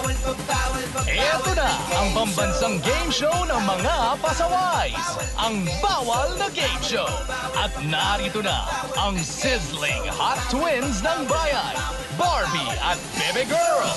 Ito na ang pambansang game show ng mga pasaways, ang Bawal na Game Show. At narito na ang sizzling hot twins ng bayan, Barbie at Bebe Girl.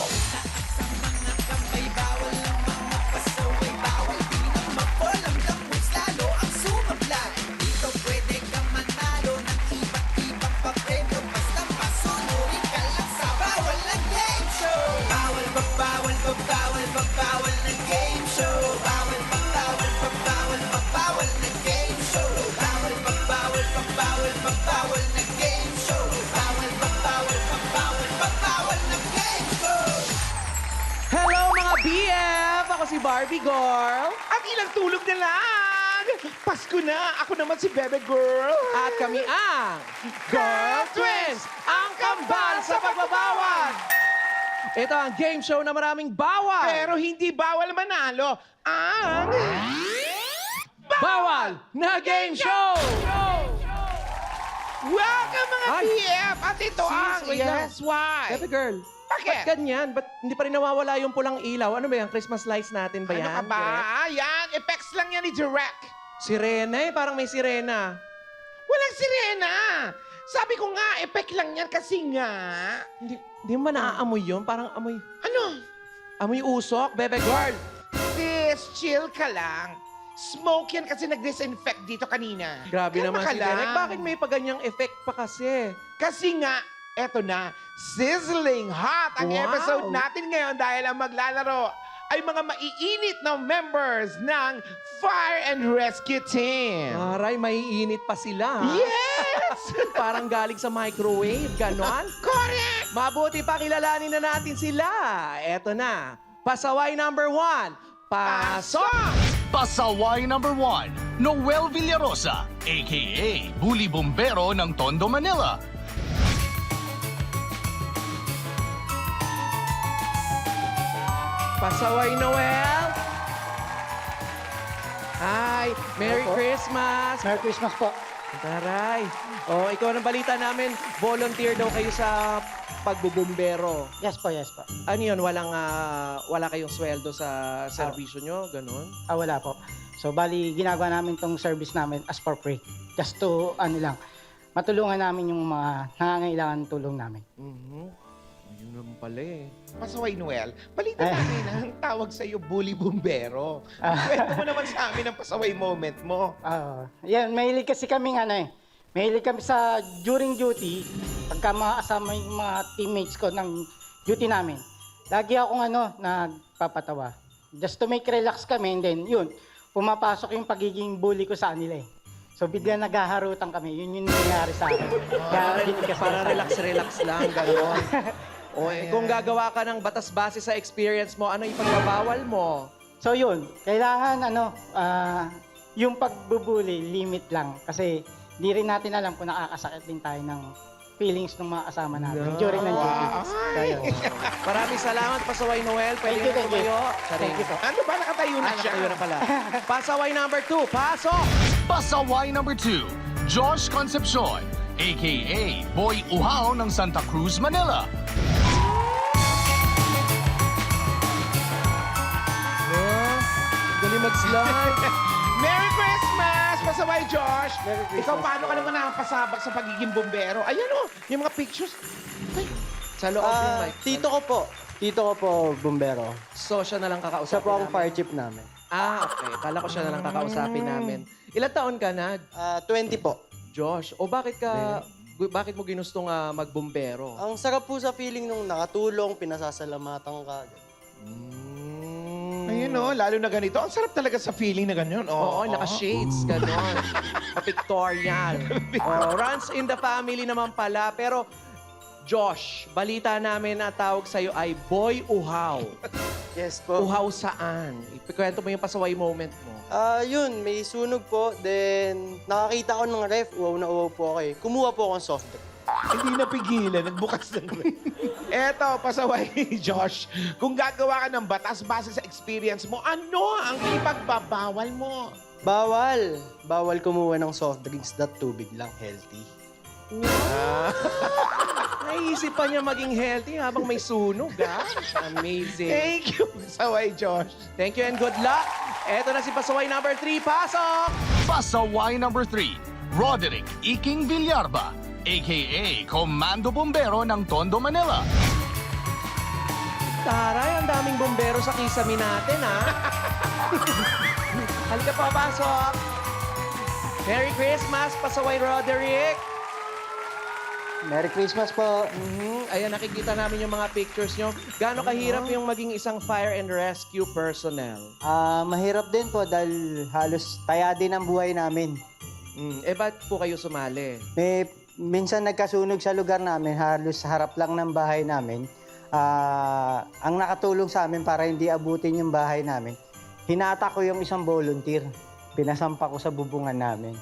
Hello mga BF! Ako si Barbie Girl. At ilang tulog na lang! Pasko na! Ako naman si Bebe Girl! At kami ang Girl Twins, ang kambal sa pagbabawal. Ito ang game show na maraming bawal. Pero hindi bawal manalo ang... Bawal na game show! Welcome mga Ay. BF! At ito ang... wait lang. Yes, why? Bebe Girl, Bakit? ba't ganyan? Ba't hindi pa rin nawawala yung pulang ilaw? Ano ba yan? Christmas lights natin ba yan? Ano ka ba? Direk? Yan, effects lang yan ni Direk. Sirena eh, parang may sirena. Walang sirena! Sabi ko nga, effect lang yan kasi nga... Hindi mo naaamoy yun? Parang amoy... Ano? Amoy usok, Bebe Girl. Sis, chill ka lang. Smoke yan kasi nag-disinfect dito kanina. Grabe Kalma naman ka si Derek. lang. Bakit may paganyang effect pa kasi? Kasi nga, eto na, sizzling hot ang Wow. episode natin ngayon dahil ang maglalaro ay mga maiinit na members ng Fire and Rescue Team. Aray, maiinit pa sila. ha? Yes! Parang galing sa microwave, ganon. Correct! Mabuti pa kilalanin na natin sila. Eto na, pasaway number 1, pasok! Pasaway number 1, Noel Villarosa, a.k.a. Bully Bombero ng Tondo, Manila. Pasaway Noel. Hi, Merry Opo. Christmas. Merry Christmas po. Taray. Oh, ikaw ang balita namin, volunteer daw kayo sa pagbubumbero. Yes po, yes po. Ano yun, wala kayong sweldo sa serbisyo nyo? Ganon? Wala po. So, bali, ginagawa namin tong service namin as for free. Just to, matulungan namin yung mga nangangailangan ng tulong namin. Ayun naman pala eh. Pasaway Noel, balita namin ang tawag sa iyo, Bully Bombero. Kwento mo naman sa amin ang pasaway moment mo. Yan, mahilig kasi kami mahilig kami sa during duty, pagka mga kasama yung mga teammates ko ng duty namin. Lagi akong nagpapatawa. Just to make relax kami, and then yun, pumapasok yung pagiging bully ko sa kanila eh. So bigla naghaharutan kami, yun yung nangyari sa akin. Kaya kasi Para relax-relax lang, gano'n. O, kung gagawa ka ng batas base sa experience mo, ano ipagbabawal mo? So yun, kailangan yung pagbubuli, limit lang. Kasi di rin natin alam kung nakakasakit din tayo ng feelings ng mga kasama natin during ng duty. Kaya, Maraming salamat, Pasaway Noel. Pwede Thank you, na thank you. tumayo. Thank you po. Ano ba, nakatayo na siya? Nakatayo na pala. Pasaway number 2, pasok! Pasaway number 2, Josh Concepcion, a.k.a. Boy Uhaw ng Santa Cruz, Manila. Galing mag-slide. Merry Christmas, Pasaway Josh! Merry Christmas Ikaw, paano po. ka naman nakapasabak sa pagiging bombero? Ayan o, yung mga pictures. Ay, Sa loob yung mic. Tito ko po. Tito ko po, bumbero. So, siya na lang Siya kakausapin po ang namin. fire chief namin. Okay. Kala ko siya na lang kakausapin namin. Ilan taon ka na, 20 po. Josh? O bakit mo ginustong magbumbero? Ang sarap po sa feeling nung nakatulong, pinasasalamatan ka. ayun o, lalo na ganito. Ang sarap talaga sa feeling na ganyan. Oo, naka-shades, gano'n. Pa-pictorial. Runs in the family naman pala. Pero, Josh, balita namin na tawag sa'yo ay Boy Uhaw. Yes po. Uhaw saan? Ipikwento mo yung pasaway moment mo. Yun, may sunog po. Then, nakakita ko ng ref. Uwaw na uwaw po ako eh. Kumuha po ako ng soft drink. Hindi napigilan, nagbukas ng Eto, Pasaway Josh, kung gagawa ka ng batas base sa experience mo, ano ang ipagbabawal mo? Bawal. Bawal kumuha ng soft drinks that tubig lang, healthy. Naisip Naisip pa niya maging healthy habang may sunog, ha? Amazing. Thank you, Pasaway Josh. Thank you and good luck. Eto na si pasaway number 3. Pasok! Pasaway number 3, Roderick Iking Villarba, aka Komando Bombero ng Tondo, Manila. Taray, ang daming bombero sa kisame natin, ha? Halika pa, pasok! Merry Christmas, pasaway Roderick! Merry Christmas po. Ayan, nakikita namin yung mga pictures nyo. Gaano kahirap yung maging isang fire and rescue personnel? Mahirap din po dahil halos taya din ang buhay namin. Ba't po kayo sumali? Minsan nagkasunog sa lugar namin, halos sa harap lang ng bahay namin. Ang nakatulong sa amin para hindi abutin yung bahay namin, hinata ko yung isang volunteer. Pinasampa ko sa bubungan namin.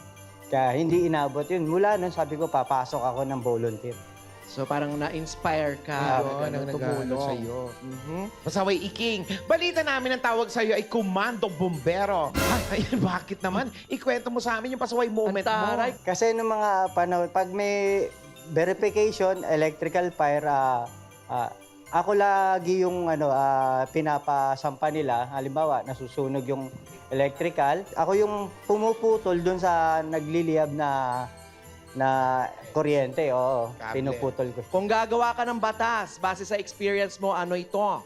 Kaya hindi inabot yun. Mula nun, sabi ko, papasok ako ng volunteer. So parang na-inspire ka Yun, ang tumulong. nag-ano sa'yo. Pasaway Iking, balita namin ang tawag sa'yo ay Komando Bombero. Ay, bakit naman? Ikwento mo sa amin yung pasaway moment mo. Taray. Kasi nung mga panahon, pag may verification, electrical fire, ako lagi yung pinapasampa nila. Halimbawa, nasusunog yung electrical. Ako yung pumuputol dun sa nagliliyab na kuryente. Oo, Kable. pinuputol ko. Kung gagawa ka ng batas, base sa experience mo, ano ito?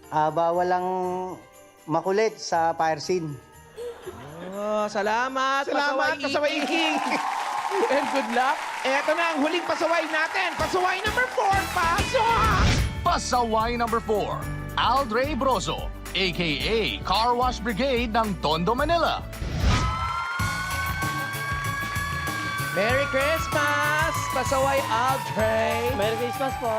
Bawal lang makulit sa fire scene. Oh, salamat, Salamat, Pasaway Iking. And good luck. Eto na ang huling pasaway natin. Pasaway number 4, pasok! Pasaway number 4, Aldrey Brozo, aka Car Wash Brigade ng Tondo, Manila. Merry Christmas, pasaway Aldrey. Merry Christmas po.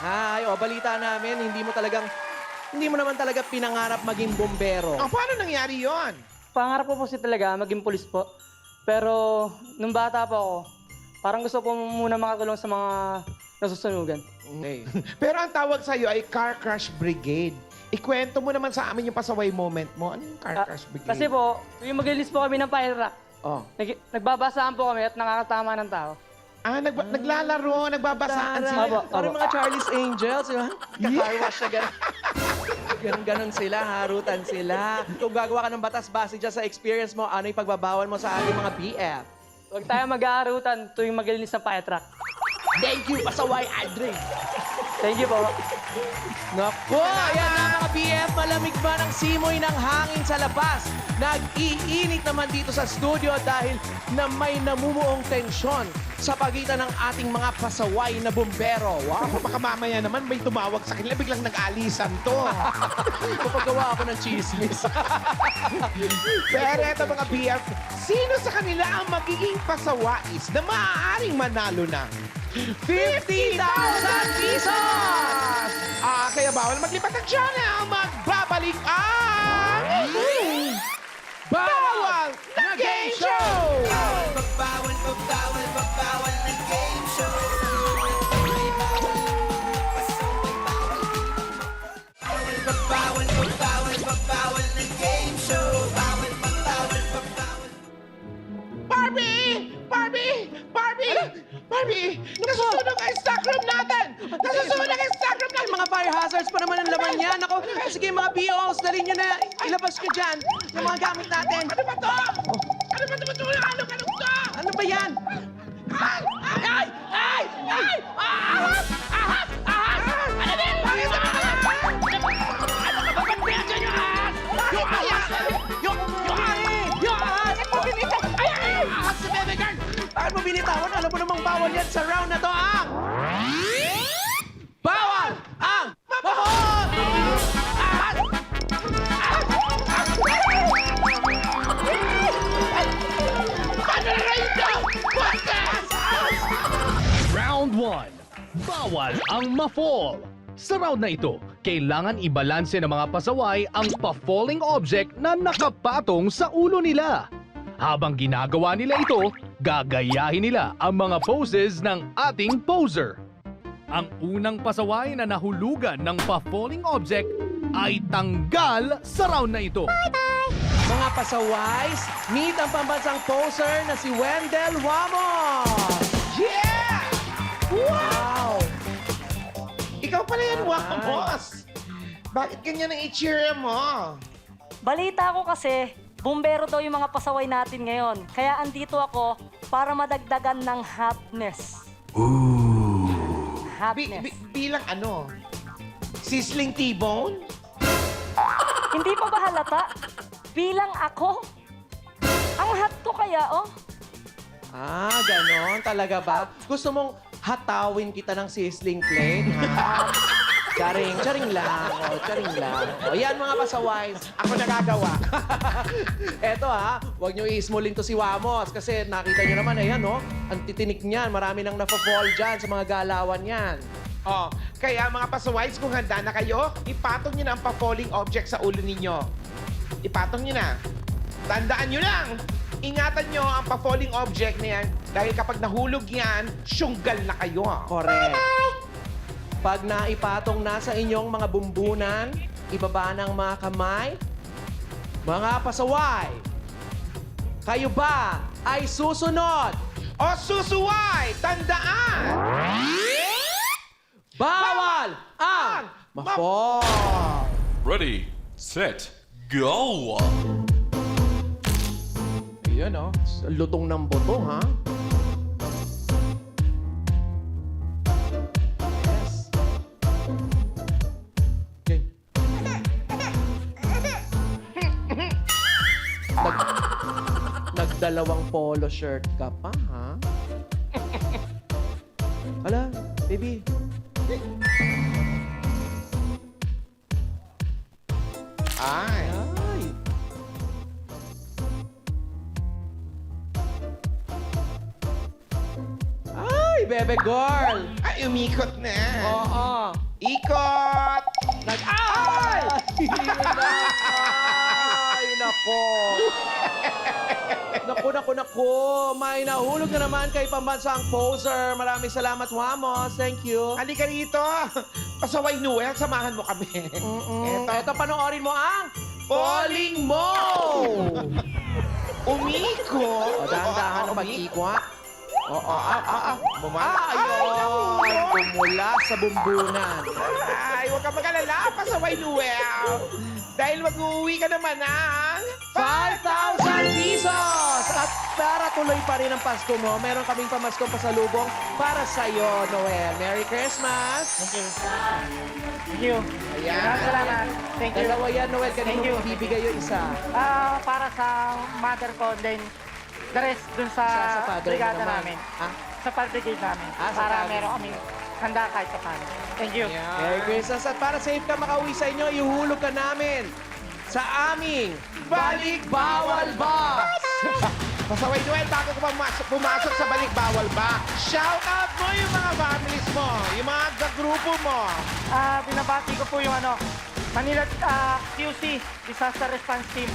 Hi, balita namin, hindi mo naman talaga pinangarap maging bombero. Paano nangyari yon? Pangarap ko po talaga maging pulis po. Pero nung bata pa ako, parang gusto ko muna makatulong sa mga nasusunugan. Okay. Pero ang tawag sa'yo ay Car Crash Brigade. Ikwento mo naman sa amin yung pasaway moment mo. Ano yung Car Crash Brigade? Kasi po, yung mag-release po kami ng fire rock, Oh. nagbabasaan po kami at nakakatama ng tao. Naglalaro, nagbabasaan Taray. sila. Abo. Parang mga Charlie's Angels, di ba? Kakarwash na gano'n. Ganon sila, harutan sila. Kung gagawa ka ng batas base dyan sa experience mo, ano yung pagbabawal mo sa ating mga BF? Huwag tayo mag-aarutan tuwing mag-release ng fire truck. Thank you, pasaway Aldrey. Thank you po. Naku, ayan na mga BF, malamig ba ng simoy ng hangin sa labas? Nag-iinit naman dito sa studio dahil na may namumuong tensyon sa pagitan ng ating mga pasaway na bumbero. Wow! Baka mamaya naman may tumawag sa kanila, biglang nag-alisan to. Kapagawa ako ng chismis. Pero eto mga BF, sino sa kanila ang magiging pasawais na maaaring manalo ng 50,000 pesos! Kaya bawal maglipat ng channel. Magbabalik ang... Bawal na Game Show! Barbie! Barbie! Barbie! Barbie! Nasusunog ang stock room natin! Nasusunog ang stock room natin! Mga fire hazards pa naman ang laman yan. Ako, sige mga BOs, dali nyo na. Ilabas ko dyan yung mga gamit natin. Ano ba to? Ano ba to? Ano to? Ano ba yan? Ay! Ay! Ay! Ay! Ahas! Ahas! Ahas! Ano ba yan? Bakit naman ka? Ano ka ba? Ba't pinadyan yung ahas? Yung ahas! Yung ahas! Yung ahas! Ay! Ay! Ahas si Bebe Girl! Bakit mo binitawan? Alam mo namang bawal yan sa round na to, ang... Bawal ang mabot! Ahas! Paano na rin ito? Podcast! Round 1, bawal ang ma-fall. Sa round na ito, kailangan ibalanse ng mga pasaway ang pa-falling object na nakapatong sa ulo nila. Habang ginagawa nila ito, gagayahin nila ang mga poses ng ating poser. Ang unang pasaway na nahulugan ng pa-falling object ay tanggal sa round na ito. Mga pasaways, meet ang pambansang poser na si Wendell Wamos! Yeah! Wow! pala yan, Wamos. Bakit ganyan ang itsura mo? Balita ko kasi, bumbero daw yung mga pasaway natin ngayon. Kaya andito ako para madagdagan ng hotness. Hotness. Bilang ano? Sizzling T-bone? Hindi pa ba halata? Bilang ako? Ang hot ko kaya, oh. Ah, ganon. Talaga ba? Gusto mong hatawin kita ng sizzling plate, ha? Charing lang. Oh, charing lang. O, yan mga pasaway. Ako nagagawa. Eto ha, huwag nyo i-smallin to si Wamos kasi nakita nyo naman, ayan no, ang titinik niyan, marami nang napafall dyan sa mga galawan yan. Oh, kaya mga pasaways, kung handa na kayo, ipatong nyo na ang pa-falling object sa ulo ninyo. Ipatong nyo na. Tandaan nyo lang, ingatan nyo ang pa-falling object na yan dahil kapag nahulog yan, syunggal na kayo. Correct. Pag naipatong na sa inyong mga bumbunan, ibaba ng mga kamay, mga pasaway, kayo ba ay susunod? O susuway, tandaan! Bawal ang ma-fall! Ready, set, go! Ayan oh, lutong ng boto ha? Yes. Okay. Nagdalawang polo shirt ka pa, ha? Hala, baby. Ay. Ay. Ay, bebe girl. Ay, umikot na. Oo. Ikot! Ay! Ay, nako. Naku. May nahulog na naman kay pambansang poser. Maraming salamat, Wamos. Thank you. Halika rito. Pasaway Noel, samahan mo kami. Eto, panoorin mo ang Falling Mo! Umikot. O, dahan-dahan ang pag-ikot. Oo, ayun. Pumula sa bumbunan. Ay, huwag ka mag-alala, Pasaway Noel. Dahil mag-uwi ka naman ng 5,000 pesos! At para tuloy pa rin ang Pasko mo, meron kaming pamaskong pasalubong para sa'yo, Noel. Merry Christmas! Thank you. Thank you. Ayan. Salamat. Thank you. Dalawa yan, Noel. Kanino Thank you. mo ibibigay yung isa? Para sa mother ko, then the rest dun sa Sa father mo brigada naman. namin. Ah? Sa brigade namin. Ah, sa para father. meron kami handa kahit pa paano. Thank you. Merry Christmas. At para safe ka makauwi sa inyo, ihulog ka namin sa aming Balik Bawal Box! Pasaway Noel, bago ka pumasok sa Balik Bawal ba? Shout out mo yung mga families mo, yung mga grupo mo. Binabati ko po yung Manila QC, Disaster Response Team.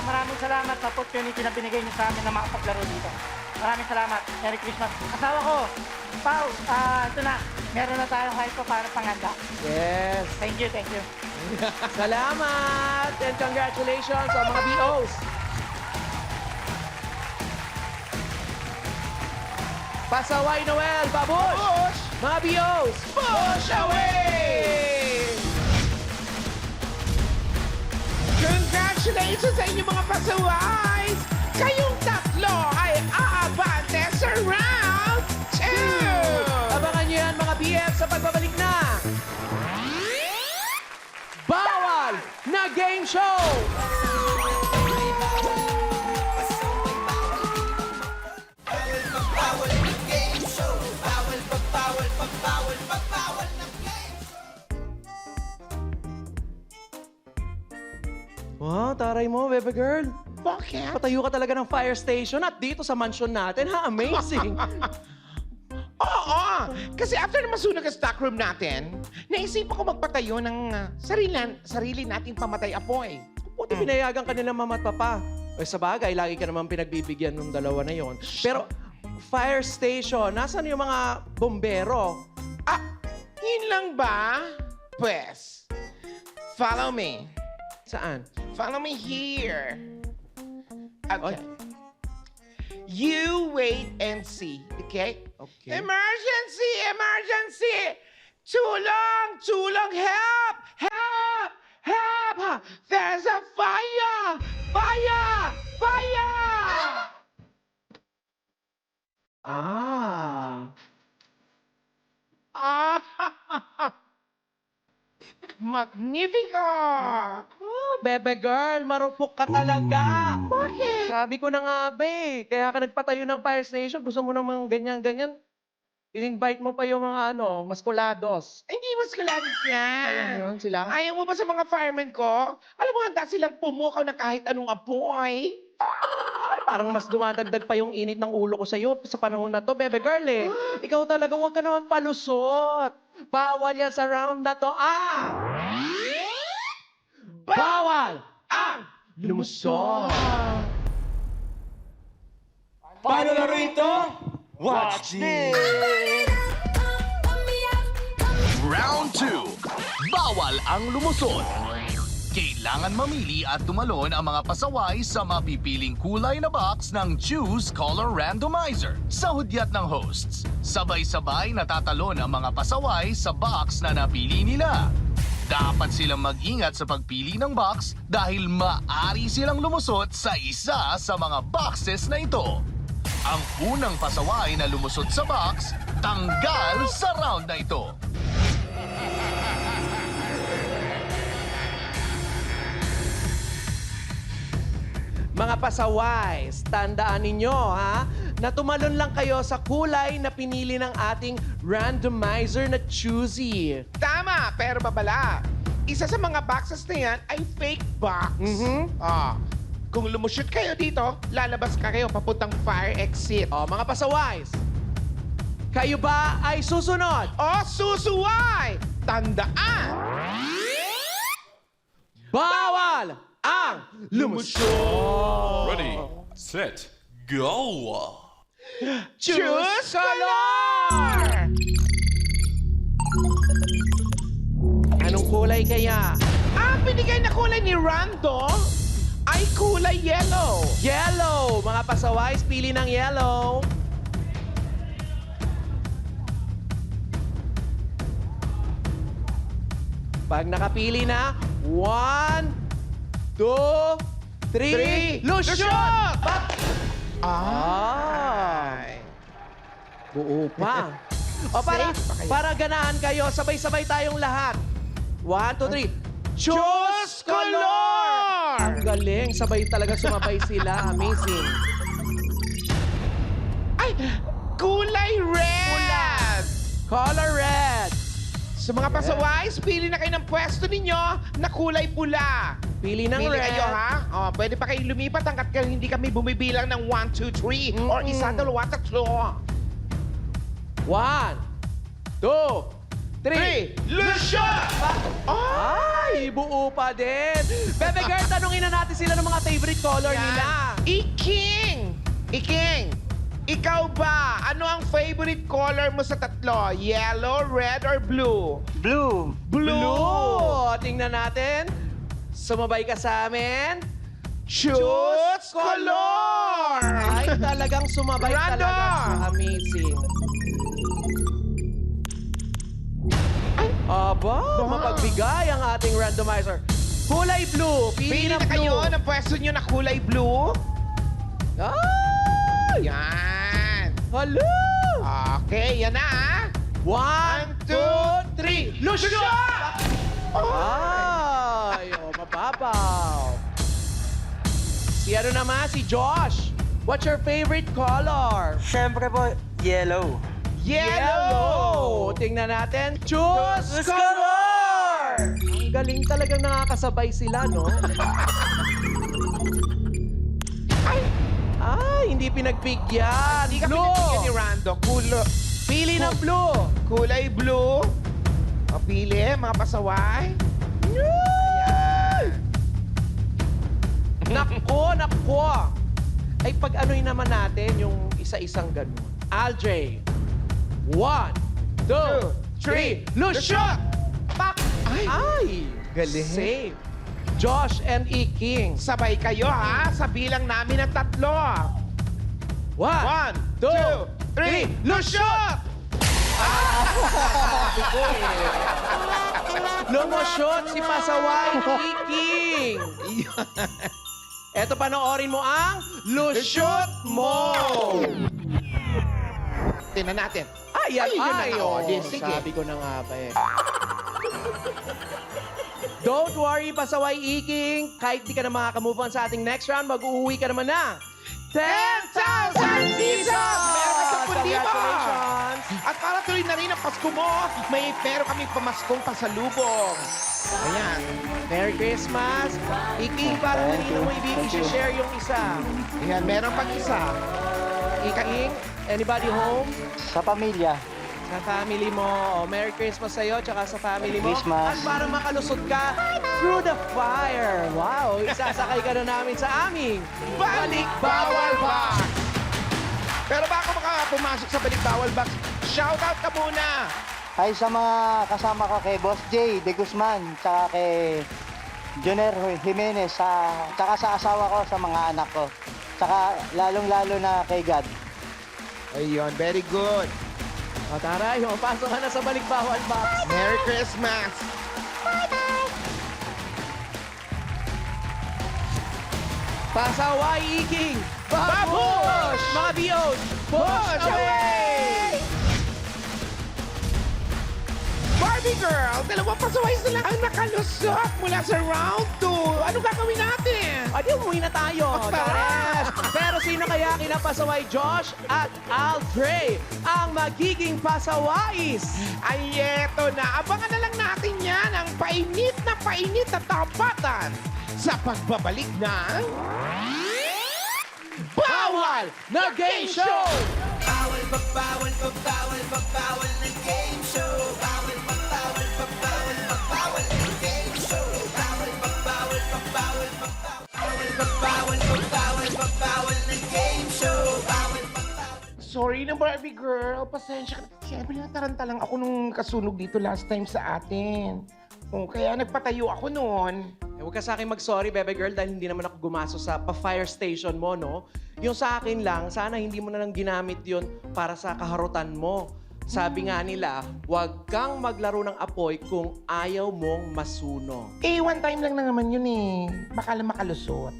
Maraming salamat sa opportunity na binigay niyo sa amin na makapaglaro dito. Maraming salamat. Merry Christmas. Asawa ko, Pao, ito na. Meron na tayo kahit pa para panghanda. Yes. Thank you, thank you. Salamat! And congratulations sa mga BOs! Pasaway Noel, babush! Push! Mga BOs! Push away! Congratulations sa inyo mga pasaways! Kayong tatlo ay aabante sa round 2! Abangan nyo yan mga BF sa pagbabalik na Bawal na Game Show! Wow, taray mo, bebe girl. Bakit? Patayo ka talaga ng fire station at dito sa mansion natin, ha? Amazing! Oo! Kasi after na masunog ang stockroom natin, naisipan ko magpatayo ng sarili nating pamatay apoy. Buti pinayagan ka nila mama at papa. Eh, sa bagay, lagi ka naman pinagbibigyan ng dalawa na yon. Pero, fire station, nasan yung mga bombero? Ah, yun lang ba? Pues, follow me. Saan? Follow me here. Okay. Oy. You wait and see, okay? Okay. Emergency! Emergency! Tulong! Tulong! Help! Help! Help! There's a fire! Fire! Fire! Ah. Ah. Magnifico! Bebe girl, marupok ka talaga. Bakit? Sabi ko na nga, be. Kaya ka nagpatayo ng fire station. Gusto mo namang ganyan-ganyan. I-invite mo pa yung mga maskulados. Hindi maskulados yan. Ayun sila. Ayaw mo ba sa mga firemen ko? Alam mo, handa silang pumukaw na kahit anong apoy. Parang mas dumadagdag pa yung init ng ulo ko sa'yo sa panahon na to, bebe girl eh. Ikaw talaga huwag ka naman palusot. Bawal yan sa round na to. Bawal ang lumusot. Paano na rito? Watch this! Round 2. Bawal ang lumusot. Kailangan mamili at tumalon ang mga pasaway sa mapipiling kulay na box ng Choose Color Randomizer. Sa hudyat ng hosts, sabay-sabay natatalon ang mga pasaway sa box na napili nila. Dapat silang mag-ingat sa pagpili ng box dahil maaari silang lumusot sa isa sa mga boxes na ito. Ang unang pasaway na lumusot sa box, tanggal sa round na ito. Mga pasaway, tandaan ninyo ha, na tumalon lang kayo sa kulay na pinili ng ating randomizer na Choosy. Tama, pero babala. Isa sa mga boxes na yan ay fake box. Kung lumushoot kayo dito, lalabas ka kayo papuntang fire exit. O mga pasaway, kayo ba ay susunod? O susuway! Tandaan! Bawal ang lumusot! Ready, set, go! Choose color! Anong kulay kaya? Ang binigay na kulay ni Rando ay kulay yellow. Yellow! Mga pasaway, pili ng yellow. Pag nakapili na, 1, 2, 3, Lushoot! Ay! Buo pa. O para ganahan kayo, sabay-sabay tayong lahat. 1, 2, 3. Choose color! Ang galing, sabay talaga sumabay sila. Amazing. Ay, kulay red! Color red. Sa mga pasaways, pili na kayo ng pwesto ninyo na kulay pula. Pili ng Pili red. kayo, ha? O, pwede pa kayo lumipat hanggat hindi kami bumibilang ng 1, 2, 3 or isa, dalawa, tatlo. 1, 2, 3. Lushoot! Ay, buo pa din. Bebe girl, tanungin na natin sila ng mga favorite color nila. Iking! Iking! Ikaw ba? Ano ang favorite color mo sa tatlo? Yellow, red, or blue? Blue. Blue! Tingnan natin. Sumabay ka sa amin. Choose color! Ay, talagang sumabay Rando! talaga. Amazing. Aba, mapagbigay ang ating randomizer. Kulay blue. Pili Pili ng na blue. kayo ng pwesto nyo na kulay blue. Ay! Yan. Hello! Okay, yan na, ha? 1, 2, 3. Lushoot! Ay, mababaw. Si ano naman, si Josh. What's your favorite color? Siyempre po, yellow. Yellow! Tingnan natin. Choose color! Ang galing talagang nakakasabay sila, no? Ay, hindi pinagbigyan. Hindi ka Blue! pinagpigyan ni Rando. Pili ng blue. Kulay blue. O, pili, mga pasaway. Ayan. Nako. Ay, pag-ano'y naman natin yung isa-isang ganun. Aldre. 1, 2, 3. Lushoot! Pak! Ay! Galing. Safe. Josh and E-King. Sabay kayo, ha? Sa bilang namin ng tatlo. 1, 1, 2, 3. Lushoot! ako eh. Lumusot si Pasaway Iking. Eto, panoorin mo ang Lusot Mo. Tingnan natin. Ay, yan. Ay, yun na Ay, nga, oh, di, sige. sabi ko na nga ba eh. Don't worry, Pasaway Iking. Kahit di ka na makakamove on sa ating next round, mag-uuwi ka naman na 10,000 pesos! Meron ka sa pundi mo! Congratulations! At para tuloy na rin ang Pasko mo, may pero kami pamaskong pasalubong. Ayan. Merry Christmas! Iking, parang hindi mo i-share yung isa. Ayan, meron pang isa. Iking, anybody home? Sa pamilya. Sa family mo. Merry Christmas sa'yo, tsaka sa family mo. Christmas. At para makalusot ka through the fire. Wow, isasakay ka na namin sa aming Balik Bawal Box! Pero bago pumasok sa Balik Bawal Box, shoutout ka muna! Hi sa mga kasama ko kay Boss J. De Guzman, tsaka kay Joner Jimenez, tsaka sa asawa ko, sa mga anak ko. Tsaka lalong-lalo na kay God. Ayun, very good. O tara, yung pasok ka na sa Balik Bawal Box. Merry Christmas! Pasaway Iking! Babush! Mga BOs, push away! Barbie Girl, dalawang pasaway sila ang nakalusot mula sa round 2. Ano gagawin natin? Adi, umuwi na tayo. Tara! Pero sino kaya kinapasaway Josh at Aldre ang magiging pasawais? Ay, eto na. Abangan na lang natin yan ang painit na tapatan sa pagbabalik ng... Bawal na Game Show! Sorry na, Barbie Girl. Pasensya ka. Siyempre, nataranta lang ako nung kasunog dito last time sa atin. Kaya nagpatayo ako noon. Huwag ka sa akin mag-sorry, bebe girl, dahil hindi naman ako gumaso sa pa-fire station mo, no? Yung sa akin lang, sana hindi mo na lang ginamit yun para sa kaharutan mo. Sabi nga nila, huwag kang maglaro ng apoy kung ayaw mong masunog. One time lang na naman yun eh. Baka lang makalusot.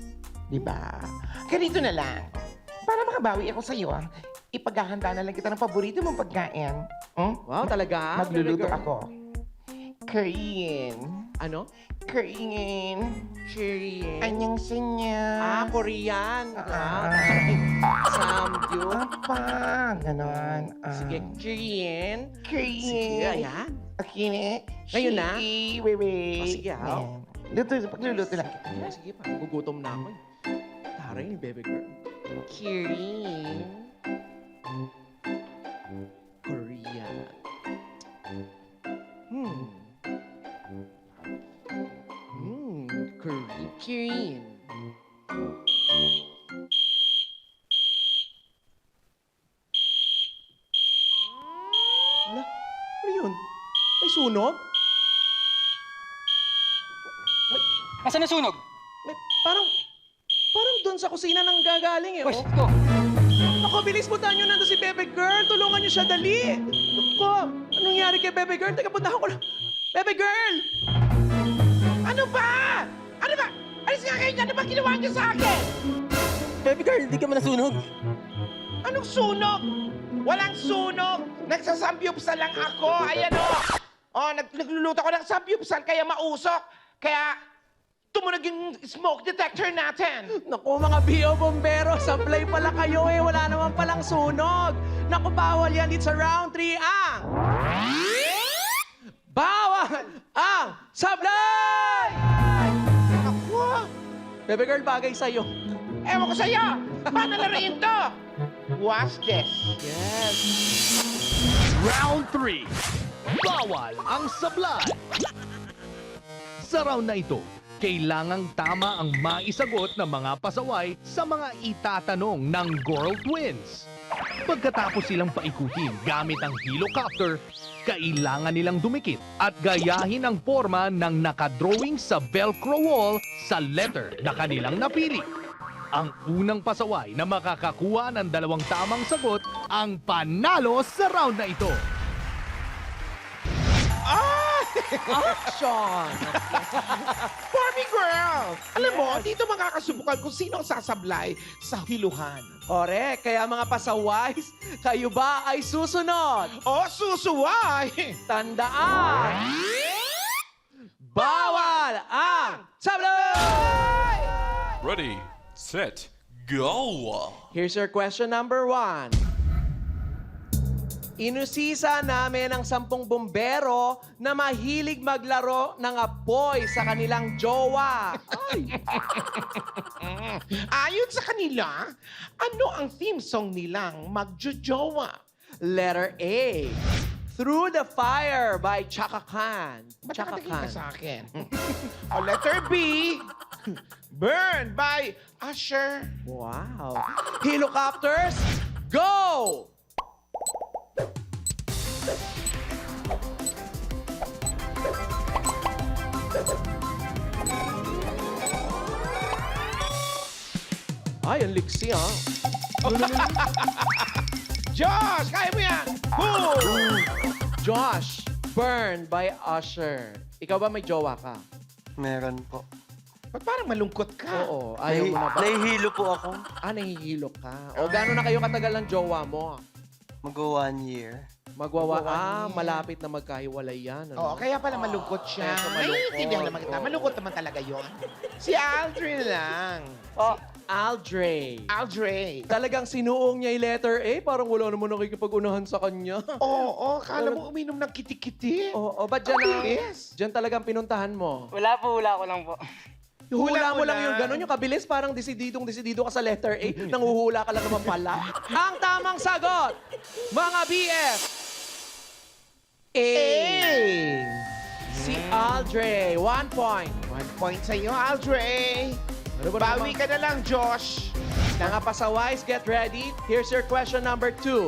Diba? Ganito na lang. Para makabawi ako sa'yo, ipaghahanda na lang kita ng paborito mong pagkain. Wow, talaga? Magluluto bebe girl? ako. Korean. Ano? Korean. Korean. Anyang sanya. Korean. Ah. Samgyup. Apa, ganon. Sige, Korean. Korean. Sige, ayan. Okay, Ngayon na? Wait. Oh, sige, Ayan. Pagluluto lang. Ay, sige pa, gugutom na ako. Taray ni bebe girl. Korean. Korean. Korean. Wala. Ano yun? May sunog? Asan na sunog? May, parang doon sa kusina nang gagaling eh. Pwes, Oh. ko. Naku, bilis mo tayo nandun si Bebe Girl. Tulungan niyo siya, dali. Naku, anong nangyari kay Bebe Girl? Teka, puntahan ko lang. Bebe Girl! Ano ba? Ano ba? Alis nga kayo dyan. Ano ba ginawa niyo sa akin? Baby girl, hindi ka man nasunog. Anong sunog? Walang sunog. Nagsasambyupsal lang ako. Ayan o. Nagluluto ko ng sambyupsal kaya mausok. Kaya tumunog yung smoke detector natin. Naku, mga bio bombero, sablay pala kayo eh. Wala naman palang sunog. Naku, bawal yan dito sa round 3 ang... Bawal ang sablay! Ako? Bebe Girl, bagay sa'yo. Ewan ko sa'yo. Paano laruin to? Watch this. Yes. Round 3. Bawal ang sablay. Sa round na ito, kailangang tama ang maisagot ng mga pasaway sa mga itatanong ng Girl Twins. Pagkatapos silang paikutin gamit ang helicopter, kailangan nilang dumikit at gayahin ang forma ng nakadrawing sa Velcro wall sa letter na kanilang napili. Ang unang pasaway na makakakuha ng 2 tamang sagot ang panalo sa round na ito. Action! Barbie girl! Alam mo, dito makakasubukan kung sino ang sasablay sa hiluhan. Correct. Kaya mga pasaways, kayo ba ay susunod? O, susuway! Tandaan! Bawal ang sablay! Ready, set, go! Here's your question number 1. Inusisa namin ang 10 bumbero na mahilig maglaro ng apoy sa kanilang jowa. Ay. Ayon sa kanila, ano ang theme song nilang magjojowa? Letter A. Through the Fire by Chaka Khan. Ba't Chaka nakatingin ka Khan. sa akin? O, letter B. Burn by Usher. Wow. Helicopters, go! Ay, ang liksi, ha? Josh, kaya mo yan! Boom! Josh, Burn by Usher. Ikaw ba may jowa ka? Meron po. Ba't parang malungkot ka? Oo, ayaw mo na ba? Nahihilo po ako. Nahihilo ka. O, gano'n na kayo katagal ng jowa mo? Mag-1 year. Malapit na magkahiwalay yan. Oo, Ano? kaya pala malungkot siya. Kaya siya malungkot. Naiintindihan naman kita. Oo. Malungkot naman talaga yon. Si Aldrin lang. Oh, Aldre. Aldrin. Talagang sinuong niya yung letter A. Parang wala naman nakikipag-unahan sa kanya. Oo, kala mo uminom ng kitikiti. Oo, ba't dyan, Yes. dyan talagang pinuntahan mo? Wala ko lang po. Hula mo Hula-hula. lang yung gano'n, yung kabilis, parang desidido ka sa letter A. Nanguhula ka lang naman pala. Ang tamang sagot, mga BF, A. Si Aldre, 1 point. 1 point sa iyo, Aldrin. Ano ba Bawi ka na lang, Josh. Mga pasawais, get ready. Here's your question number 2.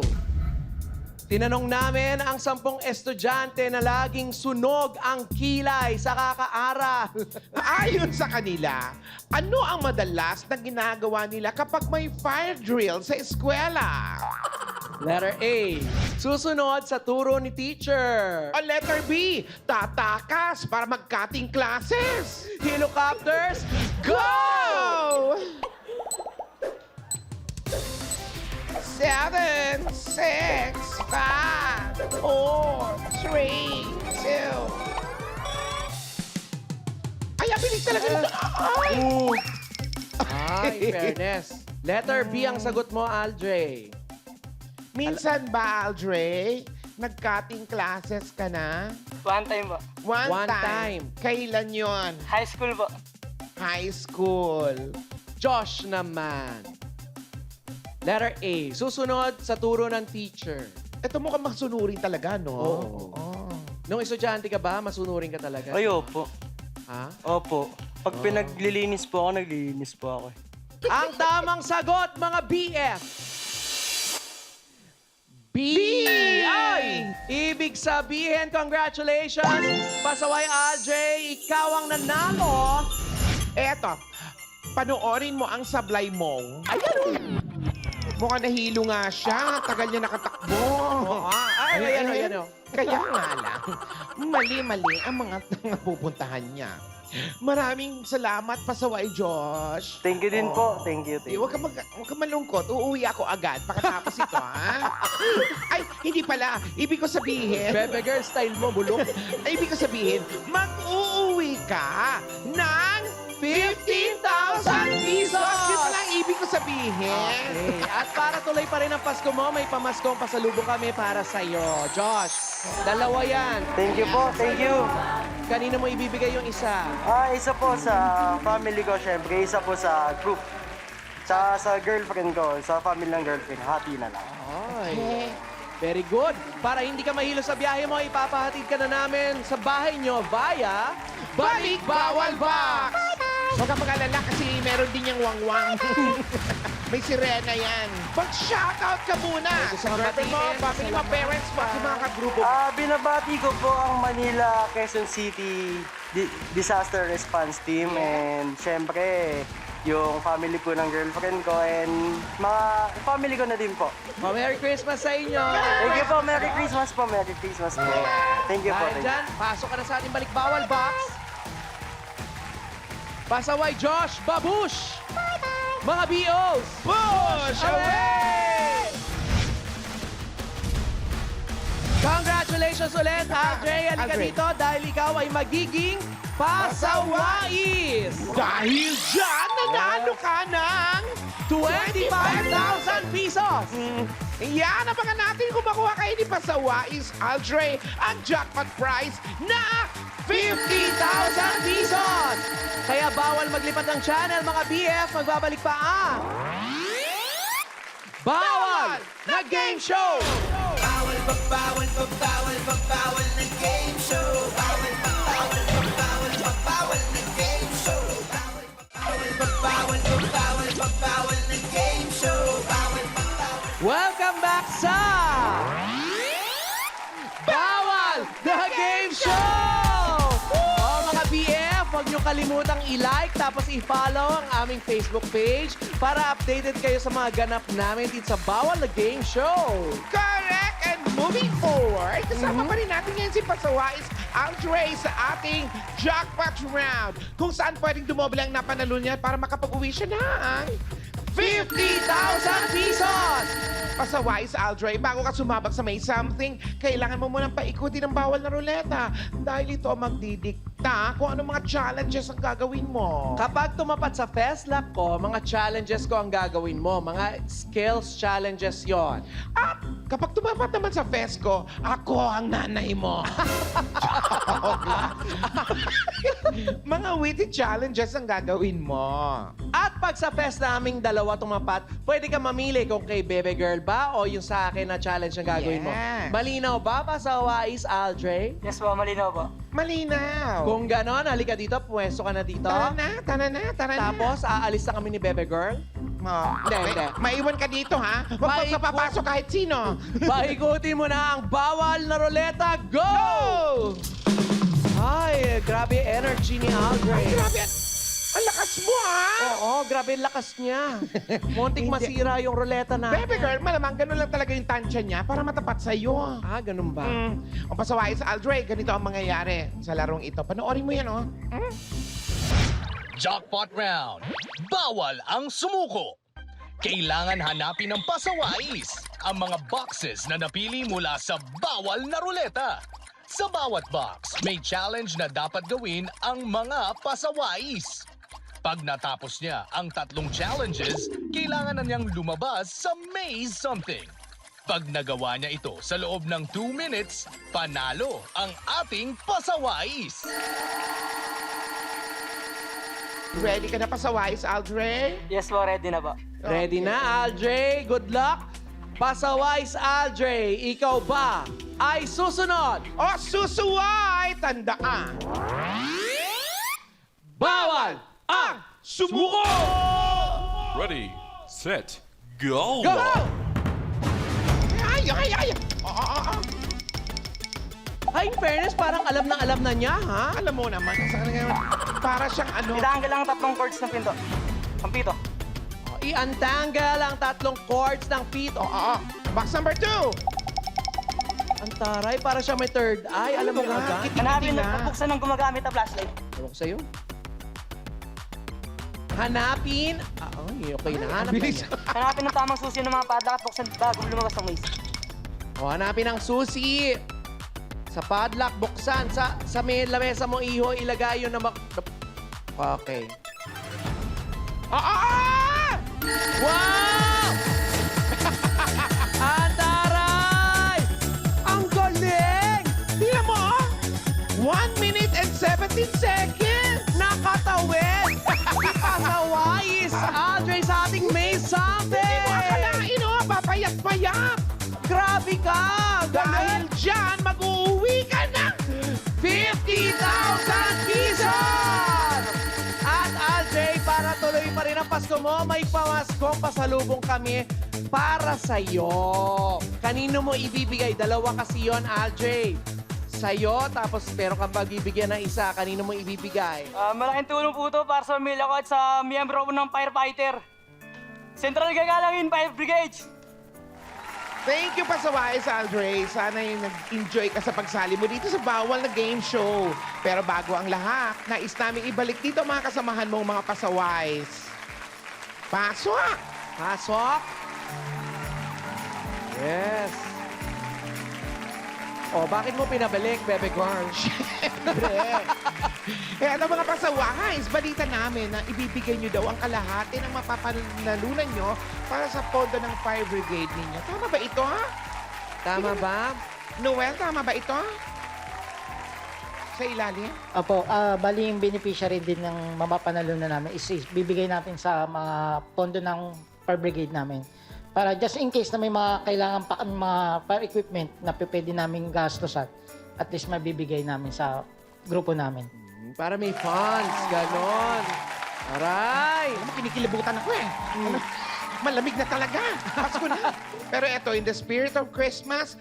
Tinanong namin ang 10 estudyante na laging sunog ang kilay sa kakaaral. Ayon sa kanila, ano ang madalas na ginagawa nila kapag may fire drill sa eskwela? Letter A, susunod sa turo ni teacher. O letter B, tatakas para mag-cutting classes. Helicopters, Go! 7, 6, 5, 4, 3, 2. Ay, ang bilis talaga nito. Ay! Ay, fairness. Letter B ang sagot mo, Aldre. Minsan ba, Aldre, nag-cutting classes ka na? One time po. One One time. time. Kailan yon? High school po. High school. Josh naman. Letter A, susunod sa turo ng teacher. Ito mukhang masunurin talaga, no? Oo. Nung estudyante ka ba, masunurin ka talaga? ay, opo. Ha? Opo. Pag pinaglilinis po ako, naglilinis po ako. Ang tamang sagot, mga BF. B. Ay! Ibig sabihin, congratulations! Pasaway Aldre, ikaw ang nanalo. Eto, panoorin mo ang sablay mo. Ayan! Mukhang nahilo nga siya. Tagal niya nakatakbo. Ay, ayan. Kaya nga lang, mali-mali ang mga pupuntahan niya. Maraming salamat, Pasaway Josh. Thank you din po. Thank you. Huwag ka malungkot. Uuwi ako agad pagkatapos ito, ha? Ay, hindi pala. Ibig ko sabihin, Bebe girl, style mo, bulok. ay, ibig ko sabihin, mag-uuwi ka ng 15,000 pesos! Yun pala ang ibig ko sabihin. Okay. At para tuloy pa rin ang Pasko mo, may pamaskong pasalubong kami para sa'yo. Josh, dalawa yan. Thank you po. Thank you. Kanino mo ibibigay yung isa? Isa po sa family ko, syempre. Isa po sa group. Sa girlfriend ko, sa family ng girlfriend. Hati na lang. Ay. Very good. Para hindi ka mahilo sa biyahe mo, ipapahatid ka na namin sa bahay nyo via Balik Bawal Box! Huwag kang mag-alala kasi meron din yung wangwang. May sirena yan. Mag-shoutout ka muna gusto sa kang girlfriend mo, batiin, family mo, salamat parents mo, sa mga kagrupo. Binabati ko po ang Manila, Quezon City Disaster Response Team. And syempre, yung family po ng girlfriend ko, and mga family ko na din po. Oh, Merry Christmas sa inyo! Thank you po, Merry Christmas po, Merry Christmas po. Thank you po. Dahil dyan, pasok ka na sa ating balik-bawal box. Pasaway Josh Babush! Mga BOs! Push away! Congratulations ulit, Andre. Halika Andre. dito dahil ikaw ay magiging pasawais! Dahil dyan, nanalo ka ng 25,000 pesos! Yan, abangan natin kung makuha kayo ni Pasawais Aldre ang jackpot prize na 50,000 pesos! Kaya bawal maglipat ng channel, mga BF. Magbabalik pa ang... Bawal na Game Show! Welcome back sa... Bawal the Game Show! O mga BF, huwag niyo kalimutang i-like tapos i-follow ang aming Facebook page para updated kayo sa mga ganap namin dito sa Bawal the Game Show. correct. And moving forward, kasama pa rin natin ngayon si Pasawais Aldre sa ating jackpot round. Kung saan pwedeng dumoble ang napanalo niya para makapag-uwi siya ng 50,000 pesos! Pasawais Aldre, bago ka sumabak sa may something, kailangan mo munang paikutin ang bawal na ruleta dahil ito ang magdidikta kung ano mga challenges ang gagawin mo. Kapag tumapat sa Festlock ko, mga challenges ko ang gagawin mo. Mga skills challenges yon. At kapag tumapat naman sa Fesco, ako ang nanay mo. Mga witty challenges ang gagawin mo. At pag sa fest naming dalawa tumapat, pwede ka mamili kung kay Bebe Girl ba o yung sa akin na challenge na gagawin mo. Yes. Malinaw ba, Pasawais Aldre? Yes po, malinaw po. Malinaw. Kung ganon, halika dito, pwesto ka na dito. Tara na, tara na, tara na. Tapos, aalis na kami ni Bebe Girl. Hindi. Maiwan ka dito, ha? Huwag Maikot. kang papapasok kahit sino. Paikutin mo na ang bawal na ruleta. Go! Ay, grabe energy ni Aldre. Grabe, ang lakas mo, ha? Oo, grabe ang lakas niya. Muntik masira yung ruleta na. Baby girl, malamang ganun lang talaga yung tansya niya para matapat sa'yo. Ah, ganun ba? Ang pasaway sa Aldre, ganito ang mangyayari sa larong ito. Panoorin mo yan, oh. Jackpot round. Bawal ang sumuko. Kailangan hanapin ng pasawais ang mga boxes na napili mula sa bawal na ruleta. Sa bawat box, may challenge na dapat gawin ang mga pasawais. Pag natapos niya ang 3 challenges, kailangan na niyang lumabas sa Maze Something. Pag nagawa niya ito sa loob ng 2 minutes, panalo ang ating pasawais. Ready ka na pasaway sa Aldre? Yes po, ready na po. Ready na, Aldre? Good luck! Pasawais Aldre, ikaw ba ay susunod? O susuway! Tandaan! Bawal ang Sumuko! Ready, set, go! Go! Ay, ay, ay! Ay, in fairness, parang alam na niya, ha? Alam mo naman, sa kanya para siyang ano. Itanggal lang ang 3 chords ng pinto. Ang pito. I-untanggal ang 3 chords ng pito. Oo. Box number 2. Ang taray, para siya may third eye. Alam mo nga. Hanapin na. na, buksan ng gumagamit na flashlight. Ewan ko sa'yo. Hanapin. Ay, okay na. Hanap na bilis. niya. Hanapin ng tamang susi ng mga padlock at buksan bago lumabas ng maze. O, hanapin ang susi. Sa padlock, buksan. Sa may lamesa mo, iho, ilagay yun na Okay. Wow! Ang taray! Ang galing! Tingnan mo, 1 minute and 17 seconds! Nakatawid! Pasawais! Aldre sa ating May Hindi mo something! akalain, oh, papayat-payat! Grabe ka! Dahil dyan, mag-uuwi ka ng 50,000 pesos! At Aldre, para tuloy pa rin ang Pasko mo, may pamaskong pasalubong kami para sa'yo. Kanino mo ibibigay? 2 kasi yon, Aldre. sa'yo, tapos meron kang magbibigyan ng isa. Kanino mo ibibigay? Malaking tulong po ito para sa pamilya ko at sa miyembro ko ng firefighter. Central Gagalangin Fire Brigade! Thank you, Pasawais, Andre. Sana yung nag-enjoy ka sa pagsali mo dito sa bawal na game show. Pero bago ang lahat, nais namin ibalik dito mga kasamahan mong mga pasawais. Pasok! Pasok! Yes. Oh, bakit mo pinabalik, Bebe Gorn? Eh, ano mga pasawais, balita namin na ibibigay nyo daw ang kalahati ng mapapanalunan nyo para sa pondo ng fire brigade ninyo. Tama ba ito, ha? Tama ba? Noel, tama ba ito? Sa ilalim? Opo, bali yung beneficiary din ng mapapanalunan namin is bibigay natin sa mga pondo ng fire brigade namin. Para just in case na may mga kailangan pa mga fire equipment na pwede namin gastosan, at least mabibigay namin sa grupo namin. Para may funds, ganon. Aray! Alam mo, kinikilabutan ako eh. Ano, malamig na talaga. Pasko na. Pero eto, in the spirit of Christmas,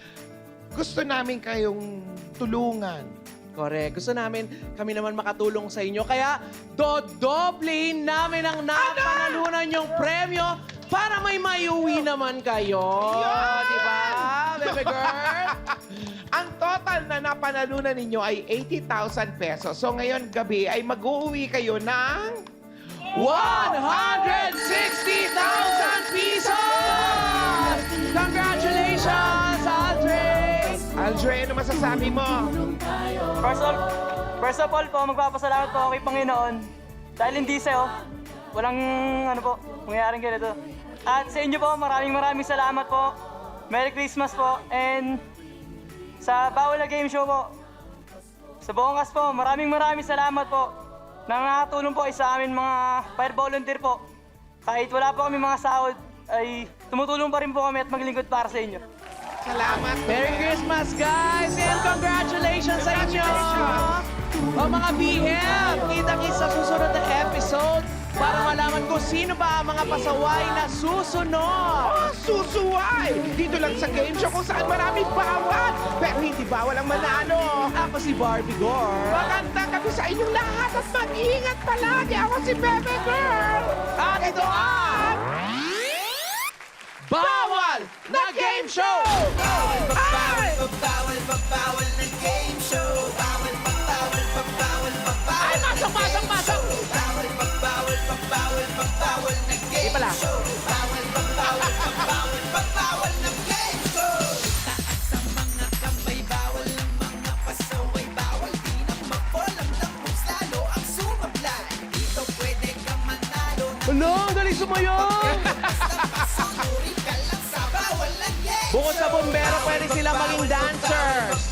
gusto namin kayong tulungan. Correct. Gusto namin, kami naman makatulong sa inyo. Kaya, dodoblehin namin ang napanalunan yung premyo para may maiuwi naman kayo. Yan! Di ba, Bebe Girl? Ang total na napanalunan ninyo ay 80,000 pesos. So ngayon gabi ay mag-uuwi kayo ng 160,000 pesos! Congratulations, Andre! Andre, ano masasabi mo? First of all po, magpapasalamat po ako kay Panginoon. Dahil hindi sa'yo, walang mangyayaring ganito. At sa inyo po, maraming salamat po. Merry Christmas po. And sa Bawal na Game Show po, sa buong cast po, maraming salamat po. Nang nakatulong po sa amin mga fire volunteer po. Kahit wala po kami mga sahod, ay tumutulong pa rin po kami at maglingkod para sa inyo. Salamat. Merry Christmas, guys! And congratulations sa inyo! O mga BM, kita-kits sa susunod na episode para malaman ko sino ba ang mga pasaway na susunod. Oh, susuway! Dito lang sa game show kung saan maraming bawal. Pero hindi bawal ang manalo. Ako si Barbie Gore. Maganda kami sa inyong lahat at mag-ingat palagi. Ako si Bebe Girl. At ito ang Bawal na Game Show! Ay! Ay, pasok! Di pala. Hello, galing sumayaw! Bukod sa bombero, pwede sila maging dancers.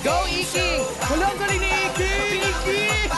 Go, Iki! Hello, galing ni Iki! Iki!